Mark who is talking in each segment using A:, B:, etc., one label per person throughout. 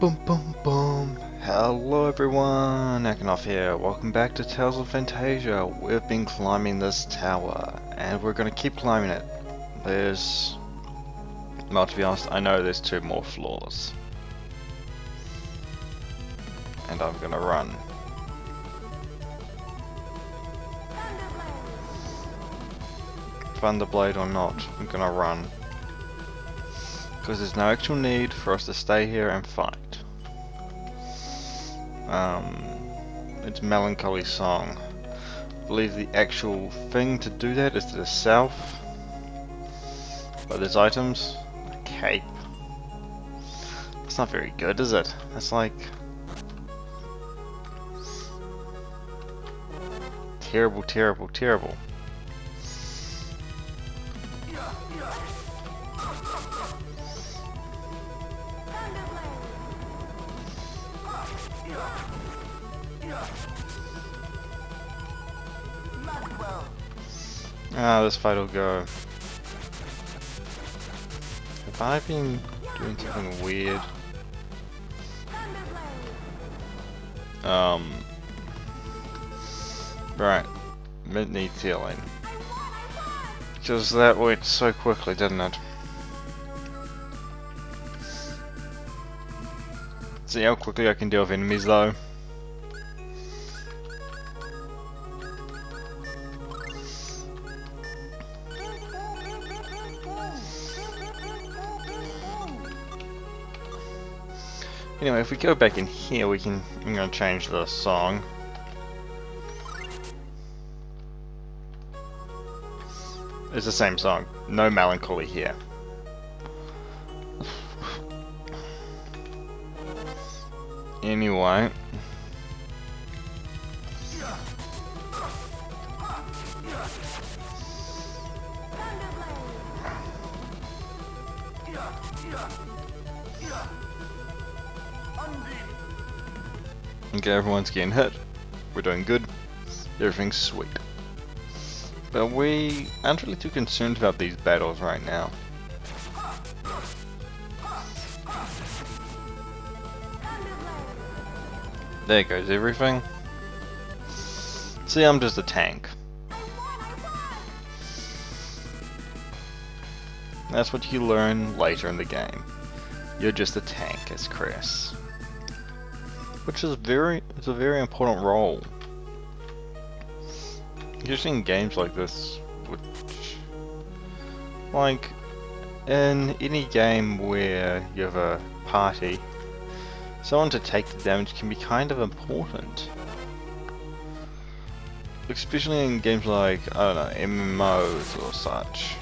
A: Boom boom boom. Hello everyone, Akinoff here. Welcome back to Tales of Phantasia. We've been climbing this tower and we're gonna keep climbing it. Well, to be honest, I know there's 2 more floors. And I'm gonna run. Thunderblade or not, I'm gonna run. Because there's no actual need for us to stay here and fight. It's Melancholy Song. I believe the actual thing to do that is to the south. But there's items. A cape. That's not very good, is it? That's like... terrible, terrible, terrible. Ah, this fight will go. Have I been doing something weird? Right. Mid needs healing. Because that went so quickly, didn't it? See how quickly I can deal with enemies though. Anyway, if we go back in here, I'm gonna change the song. It's the same song, no melancholy here. Anyway. Okay, everyone's getting hit. We're doing good. Everything's sweet. But we aren't really too concerned about these battles right now. There goes everything. See, I'm just a tank. That's what you learn later in the game. You're just a tank as Chris. Which is it's a very important role. Usually in games like this, like in any game where you have a party, someone to take the damage can be kind of important. Especially in games like, I don't know, MMOs or such.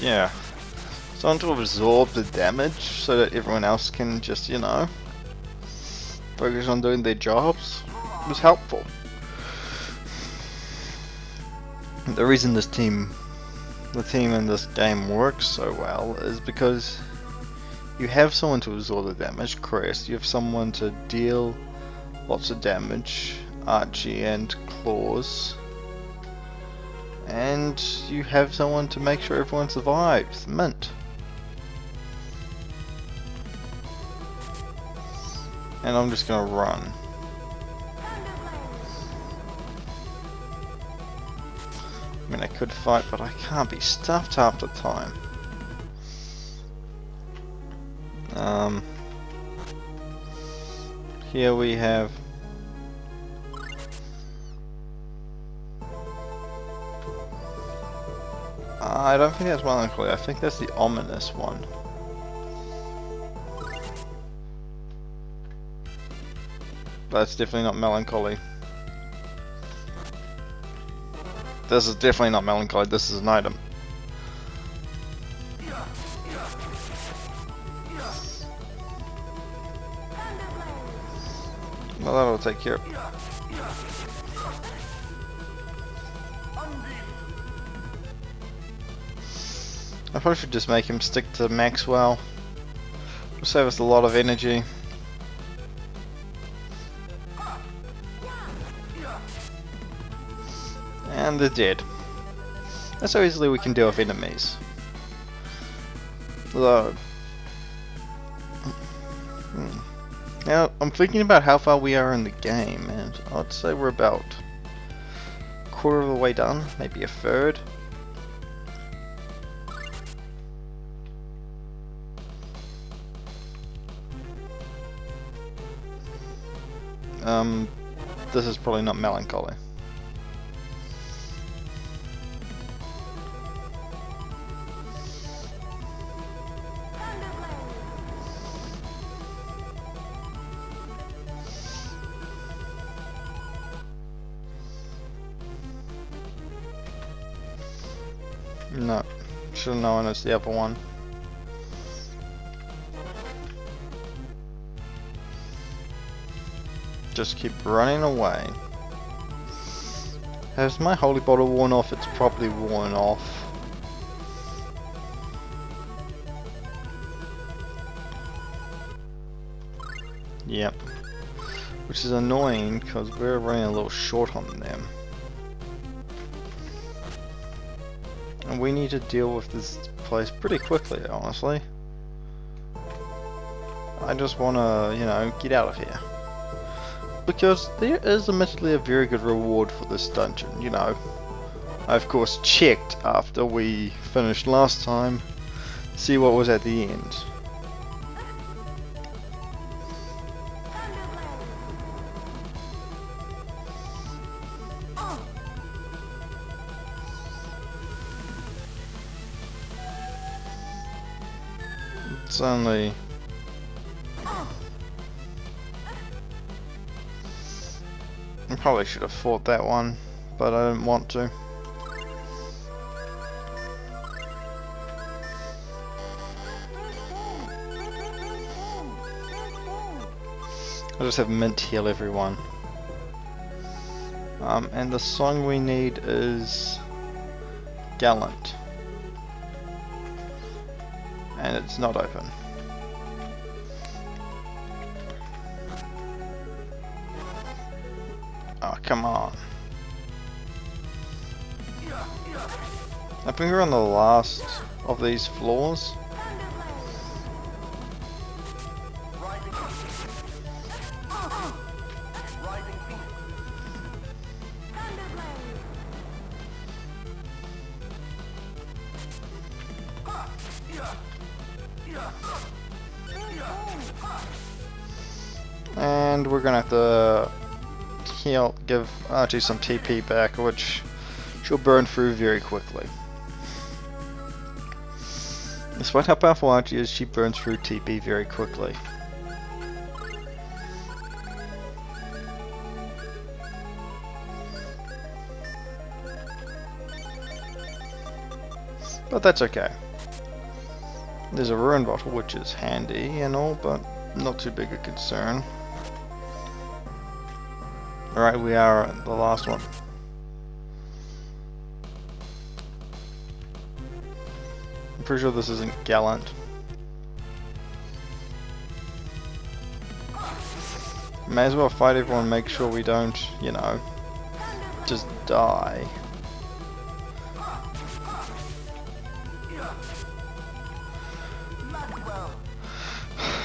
A: Yeah. Someone to absorb the damage so that everyone else can just, you know, focus on doing their jobs was helpful. The reason the team in this game works so well is because you have someone to absorb the damage, Chris, you have someone to deal lots of damage, Archie and Claus, and you have someone to make sure everyone survives, Mint. And I'm just gonna run. I mean, I could fight, but I can't be stuffed half the time. Here we have... I don't think that's melancholy, I think that's the ominous one. That's definitely not melancholy. This is definitely not melancholy, this is an item. Well, that'll take care of it. I probably should just make him stick to Maxwell. It'll save us a lot of energy. And they're dead. That's how easily we can deal with enemies. Although, now I'm thinking about how far we are in the game, and I'd say we're about a quarter of the way done, maybe a third. This is probably not melancholy. No, should have known it's the other one. Just keep running away. Has my holy bottle worn off? It's probably worn off. Yep. Which is annoying because we're running a little short on them. And we need to deal with this place pretty quickly, honestly. I just want to, you know, get out of here. Because there is admittedly a very good reward for this dungeon, you know. I of course checked after we finished last time, see what was at the end. It's only... I probably should have fought that one, but I didn't want to. I'll just have Mint heal everyone. And the song we need is Gallant. And it's not open. Oh, come on. I think we're on the last of these floors. And we're gonna have to give Archie some TP back, which she'll burn through very quickly. Despite how powerful Archie is, she burns through TP very quickly. But that's okay. There's a ruin bottle, which is handy and all, but not too big a concern. Alright, we are at the last one. I'm pretty sure this isn't Gallant. May as well fight everyone, make sure we don't, you know, just die.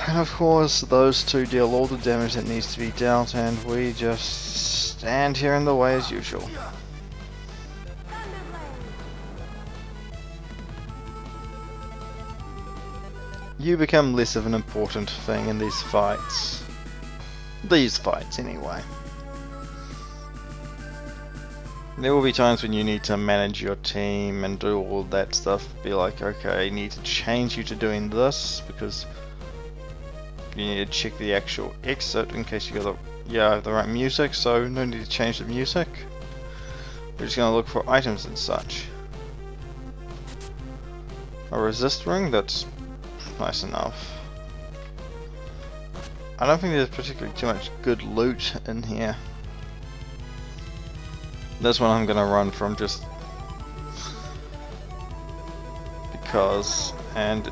A: And of course, those two deal all the damage that needs to be dealt, and we just stand here in the way as usual. You become less of an important thing in these fights. These fights, anyway. There will be times when you need to manage your team and do all that stuff. Be like, okay, I need to change you to doing this because you need to check the actual exit in case you got the right music. So no need to change the music. We're just gonna look for items and such. A resist ring, that's nice enough. I don't think there's particularly too much good loot in here. This one I'm gonna run from just because. And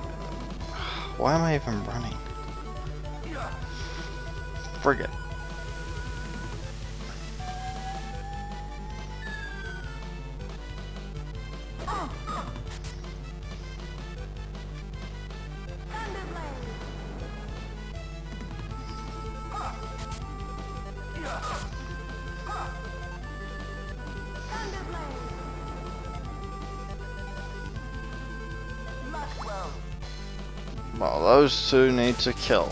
A: why am I even running? Frigate. Well, those two need to kill.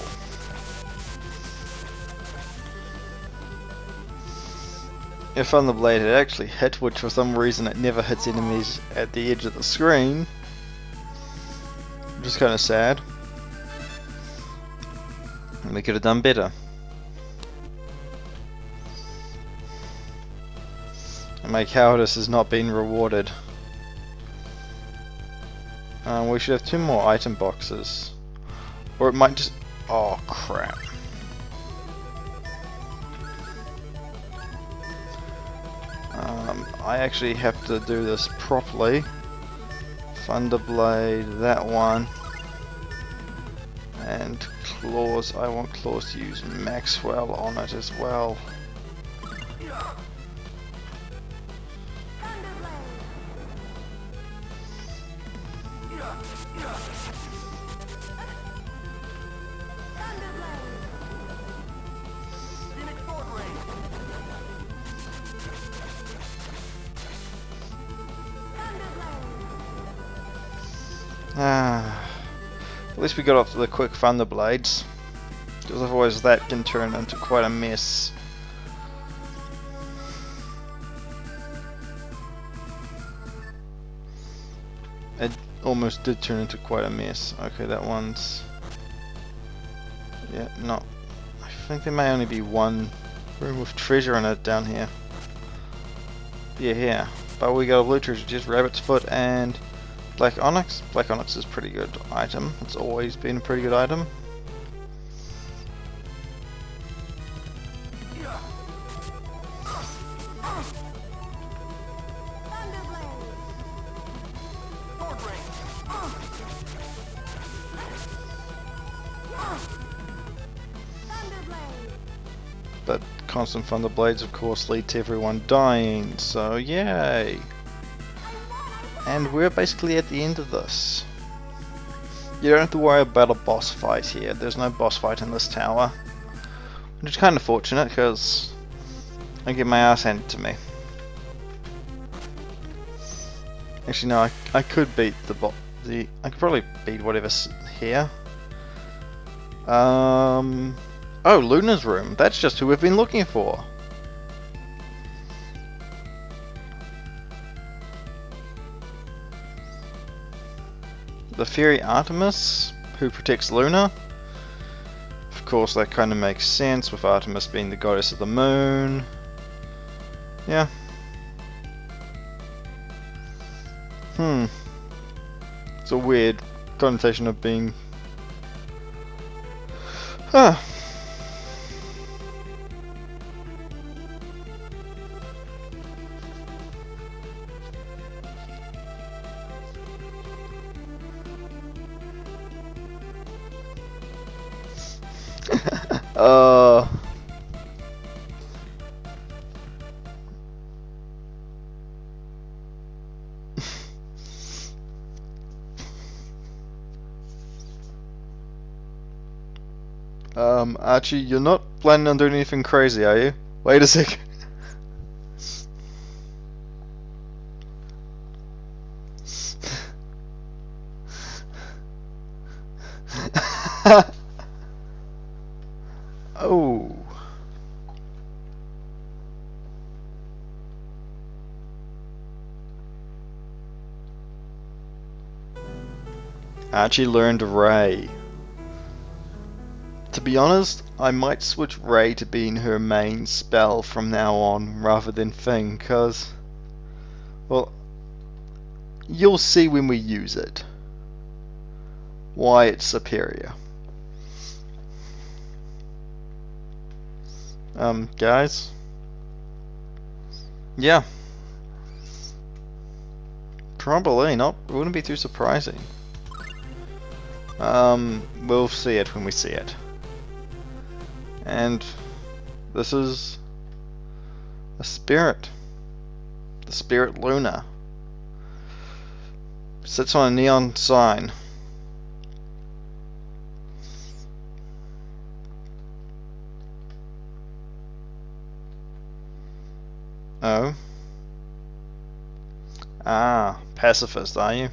A: If Thunderblade had actually hit, which for some reason it never hits enemies at the edge of the screen, which is kind of sad. And we could have done better. And my cowardice has not been rewarded. We should have 2 more item boxes. Or it might just... oh crap. I actually have to do this properly. Thunderblade, that one. And claws, I want claws to use Maxwell on it as well. At least we got off the quick Thunderblades, because otherwise that can turn into quite a mess. It almost did turn into quite a mess. Okay, that one's... yeah, no. I think there may only be one room with treasure in it down here. Yeah, here. But we got a blue treasure, just rabbit's foot and black onyx. Black onyx is a pretty good item. It's always been a pretty good item. But constant Thunderblades of course lead to everyone dying, so yay! And we're basically at the end of this. You don't have to worry about a boss fight here. There's no boss fight in this tower, which is kind of fortunate because I get my ass handed to me. Actually no, I could beat I could probably beat whatever's here. Oh, Luna's room. That's just who we've been looking for. The Fairy Artemis, who protects Luna. Of course, that kind of makes sense with Artemis being the goddess of the moon. Yeah. It's a weird connotation of being... Archie, you're not planning on doing anything crazy, are you? Wait a sec. Oh. Archie learned Ray. To be honest, I might switch Ray to being her main spell from now on rather than Thing, cause, well, you'll see when we use it why it's superior. Guys? Yeah. Probably not. It wouldn't be too surprising. We'll see it when we see it. And this is a spirit. The spirit Luna. Sits on a neon sign. Oh. Ah, pacifist, are you?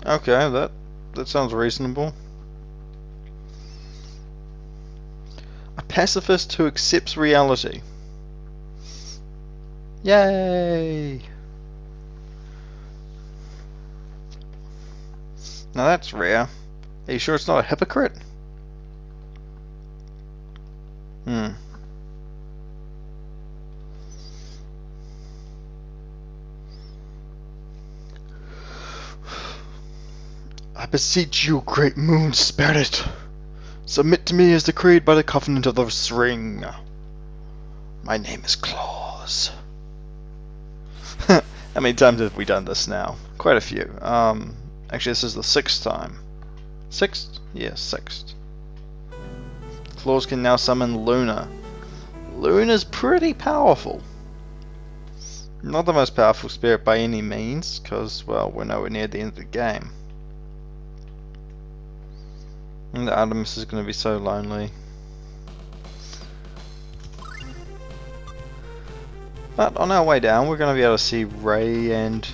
A: Okay, that sounds reasonable. A pacifist who accepts reality. Yay! Now that's rare. Are you sure it's not a hypocrite? Hmm. I beseech you, great moon spirit, submit to me as decreed by the covenant of the ring. My name is Claus. How many times have we done this now? Quite a few. Actually, this is the 6th time. 6th? Yes, 6th. Claus can now summon Luna. Luna's pretty powerful. Not the most powerful spirit by any means, because, well, we're nowhere near the end of the game. And Artemis is going to be so lonely. But on our way down, we're going to be able to see Ray and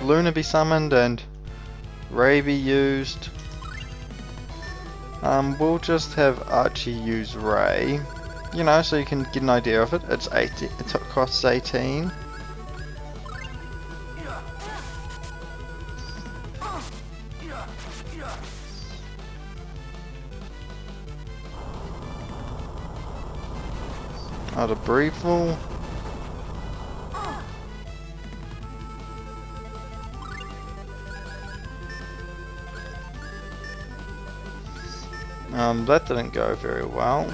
A: Luna be summoned and Ray be used. We'll just have Archie use Ray, you know, so you can get an idea of it. It's 18. It costs 18. The Briefle. That didn't go very well.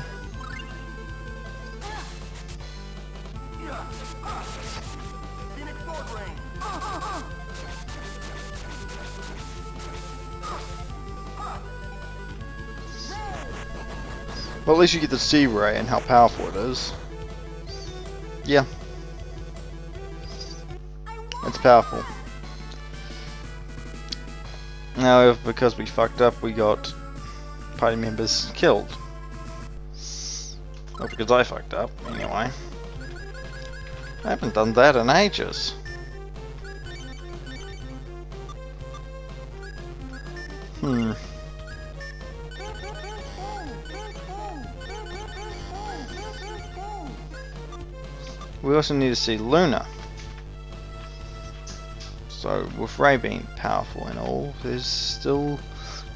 A: Well, at least you get to see Ray and how powerful it is. Yeah. It's powerful. Now, because we fucked up, we got party members killed. Well, because I fucked up, anyway. I haven't done that in ages. We also need to see Luna. So, with Ray being powerful and all, there's still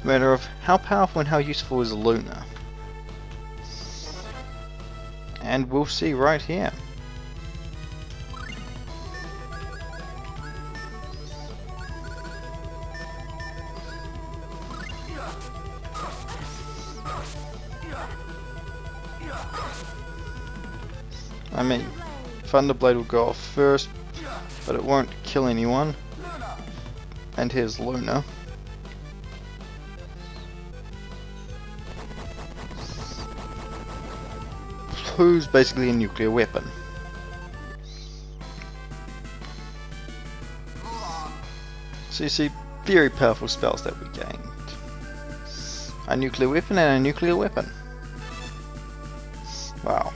A: a matter of how powerful and how useful is Luna. And we'll see right here. I mean, Thunderblade will go off first, but it won't kill anyone. And here's Luna. Who's basically a nuclear weapon. So you see, very powerful spells that we gained. A nuclear weapon and a nuclear weapon. Wow.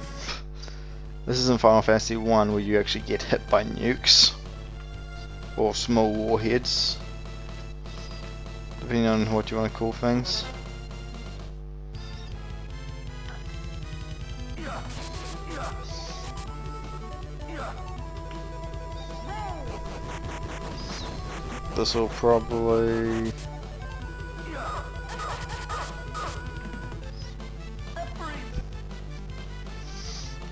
A: This isn't Final Fantasy 1 where you actually get hit by nukes. Or small warheads. Depending on what you want to call things. This will probably...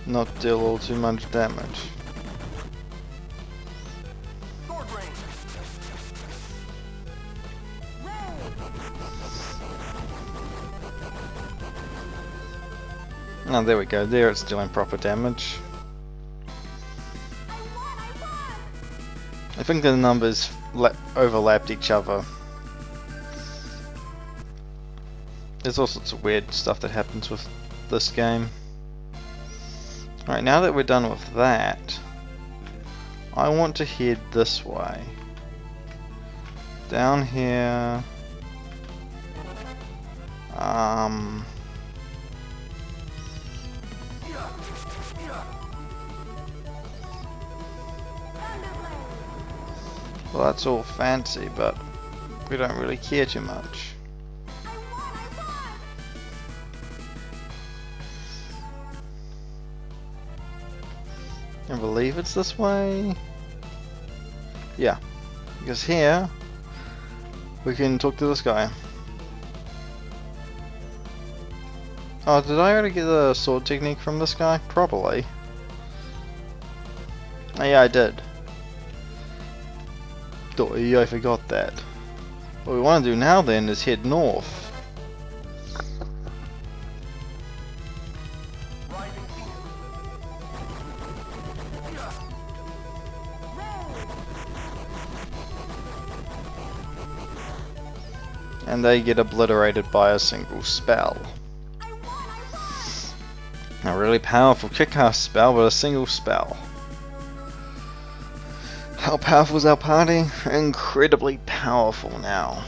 A: not deal all too much damage. Oh, there we go. There it's dealing proper damage. I think the numbers overlapped each other. There's all sorts of weird stuff that happens with this game. Alright, now that we're done with that, I want to head this way. Down here, Well, that's all fancy, but we don't really care too much. I believe it's this way. Yeah, because here we can talk to this guy. Oh, did I already get the sword technique from this guy? Probably. Oh, yeah, I did. I forgot that. What we want to do now then is head north. And they get obliterated by a single spell. A really powerful kick-ass spell, but a single spell. How powerful is our party? Incredibly powerful now.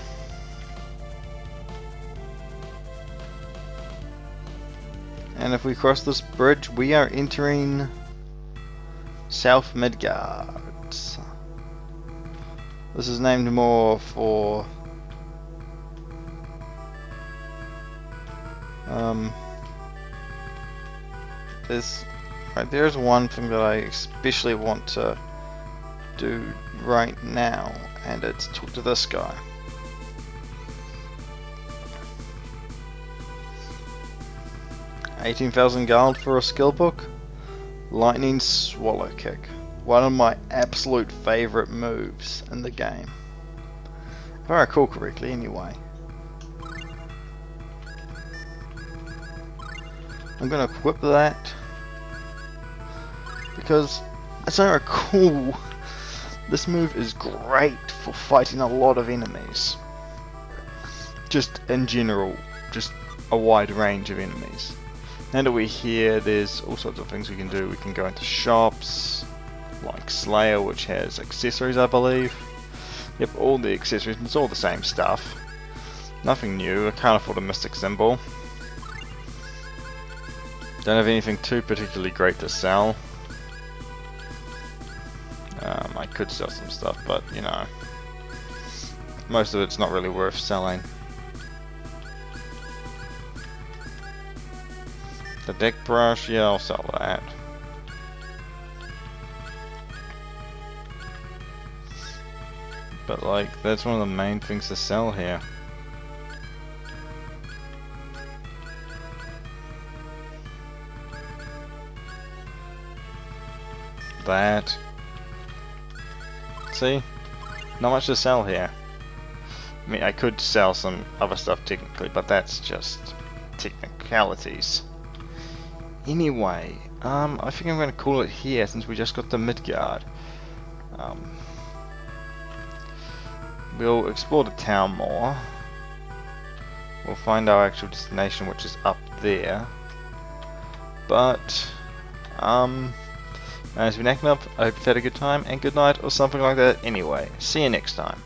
A: And if we cross this bridge, we are entering South Midgard. This is named more for there's one thing that I especially want to do right now, and it's talk to this guy. $18,000 gold for a skill book. Lightning Swallow Kick. One of my absolute favorite moves in the game. If I recall correctly, anyway. I'm gonna equip that because, as I recall, this move is great for fighting a lot of enemies. Just in general, just a wide range of enemies. Now that we're here, there's all sorts of things we can do. We can go into shops, like Slayer, which has accessories, I believe. Yep, all the accessories, it's all the same stuff. Nothing new. I can't afford a mystic symbol. Don't have anything too particularly great to sell. I could sell some stuff, but you know, most of it's not really worth selling. The deck brush, yeah, I'll sell that. But like, that's one of the main things to sell here. That. See? Not much to sell here. I mean, I could sell some other stuff technically, but that's just technicalities. Anyway, I think I'm going to call it here since we just got to Midgard. We'll explore the town more. We'll find our actual destination, which is up there. But, it's been acting up. I hope you've had a good time, and good night, or something like that. Anyway, see you next time.